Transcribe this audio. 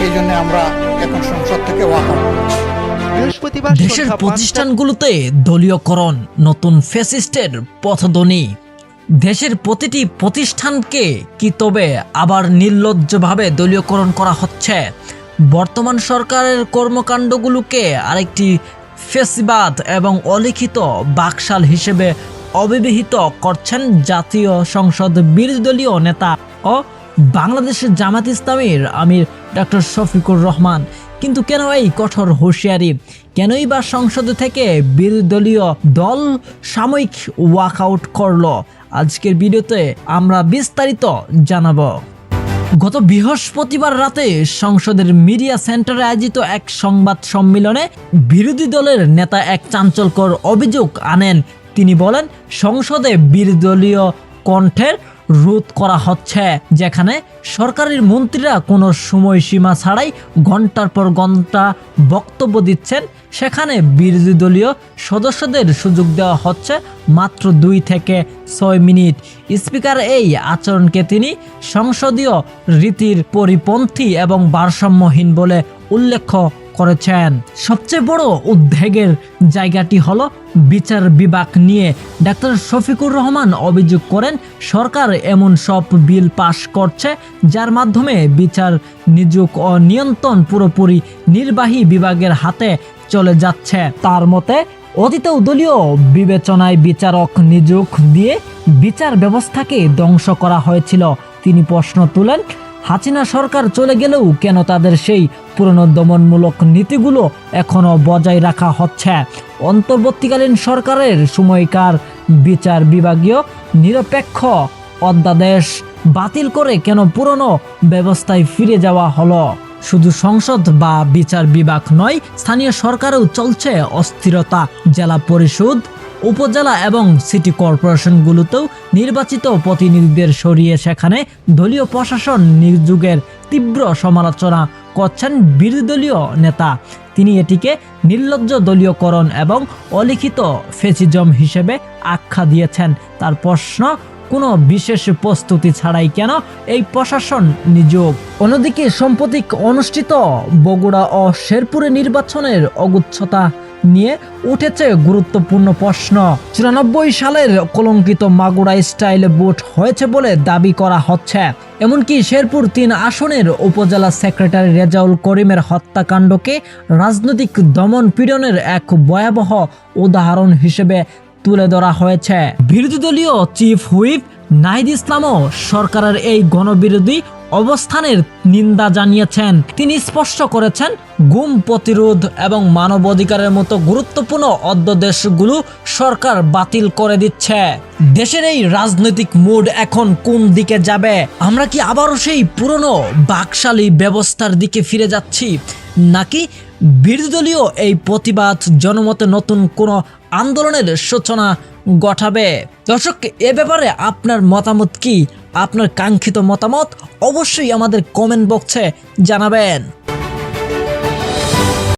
সেই জন্য আমরা এখন সংসদ থেকে ওয়াকআউট করছি। দেশের প্রতিষ্ঠানগুলোতে দলীয়করণ নতুন ফ্যাসিস্টের পথধ্বনি। দেশের প্রতিটি প্রতিষ্ঠানকে কি তবে আবার নির্লজ্জভাবে দলীয়করণ করা হচ্ছে? বর্তমান সরকারের কর্মকাণ্ডগুলোকে আরেকটি ফ্যাসিবাদ এবং অলিখিত বাকশাল হিসেবে অবিবাহিত করছেন জাতীয় সংসদ বিরোধী দলীয় নেতা ও বাংলাদেশের জামাত ইসলামীর আমির ডক্টর শফিকুর রহমান। কিন্তু কেন এই কঠোর হুঁশিয়ারি? কেনই বা সংসদ থেকে বিরোধী দলীয় দল সাময়িক ওয়াকআউট করলো? আজকের ভিডিওতে আমরা বিস্তারিত জানাবো। গত বৃহস্পতিবার রাতে সংসদের মিডিয়া সেন্টারে আয়োজিত এক সংবাদ সম্মেলনে বিরোধী দলের নেতা এক চাঞ্চল্যকর অভিযোগ আনেন। তিনি বলেন, সংসদে বিরোধী দলীয় কণ্ঠের রোধ করা হচ্ছে, যেখানে সরকারের মন্ত্রীরা কোনো সময়সীমা ছাড়াই ঘন্টার পর ঘন্টা বক্তব্য দিচ্ছেন, সেখানে বিরোধী দলীয় সদস্যদের সুযোগ দেওয়া হচ্ছে মাত্র 2 থেকে 6 মিনিট। স্পিকার এই আচরণকে তিনি সংসদীয় রীতির পরিপন্থী এবং ভারসাম্যহীন বলে উল্লেখ করেছেন। সবচেয়ে বড় উদ্বেগের জায়গাটি হলো বিচার বিভাগ নিয়ে। ডাক্তার শফিকুর রহমান অভিযোগ করেন, সরকার এমন সব বিল পাশ করছে যার মাধ্যমে বিচার নিয়োগ ও নিয়ন্ত্রণ পুরোপুরি নির্বাহী বিভাগের হাতে চলে যাচ্ছে। তার মতে, অতীতেও দলীয় বিবেচনায় বিচারক নিয়োগ দিয়ে বিচার ব্যবস্থাকে ধ্বংস করা হয়েছিল। তিনি প্রশ্ন তুলেন, হাসিনা সরকার চলে গেলেও কেন তাদের সেই পুরনো দমনমূলক নীতিগুলো এখনো বজায় রাখা হচ্ছে? অন্তর্বর্তীকালীন সরকারের সময়কার বিচার বিভাগীয় নিরপেক্ষ অধ্যাদেশ বাতিল করে কেন পুরনো ব্যবস্থায় ফিরে যাওয়া হলো? শুধু সংসদ বা বিচার বিভাগ নয়, স্থানীয় সরকারেও চলছে অস্থিরতা। জেলা পরিষদ, উপজেলা এবং সিটি কর্পোরেশনগুলোতেও নির্বাচিত প্রতিনিধিদের সরিয়ে সেখানে দলীয় প্রশাসন নিয়োগের তীব্র সমালোচনা করছেন বিরোধী দলীয় নেতা। তিনি এটিকে নির্লজ্জ দলীয়করণ এবং অলিখিত ফ্যাসিজম হিসেবে আখ্যা দিয়েছেন। তার প্রশ্ন, কোনো বিশেষ প্রস্তুতি ছাড়াই কেন এই প্রশাসন নিয়োগ? অন্যদিকে সম্প্রতি অনুষ্ঠিত বগুড়া ও শেরপুরে নির্বাচনের অগুচ্ছতা নিয়ে উঠেছে গুরুত্বপূর্ণ প্রশ্ন। 94 সালের কলঙ্কিত মাগুরা স্টাইল ভোট হয়েছে বলে দাবি করা হচ্ছে। এমনকি শেরপুর 3 আসনের উপজেলা সেক্রেটারি রেজাউল করিমের হত্যাকাণ্ডকে রাজনৈতিক দমন পীড়নের এক ভয়াবহ উদাহরণ হিসেবে তুলে ধরা হয়েছে। বিরোধী দলীয় চিফ হুইপ নাহিদ ইসলামও সরকারের এই গণবিরোধী অবস্থানের নিন্দা জানিয়েছেন। তিনি স্পষ্ট করেছেন, গুম প্রতিরোধ এবং মানবাধিকারের মতো গুরুত্বপূর্ণ অধ্যাদেশগুলো সরকার বাতিল করে দিচ্ছে। দেশের এই রাজনৈতিক মুড এখন কোন দিকে যাবে? আমরা কি আবারও সেই পুরনো বাকশালী ব্যবস্থার দিকে ফিরে যাচ্ছি, নাকি বিরোধী দলীয় এই প্রতিবাদ জনমতে নতুন কোনো আন্দোলনের সূচনা ঘটাবে? দর্শক, এ ব্যাপারে আপনার মতামত কি? আপনার কাঙ্ক্ষিত মতামত অবশ্যই আমাদের কমেন্ট বক্সে জানাবেন।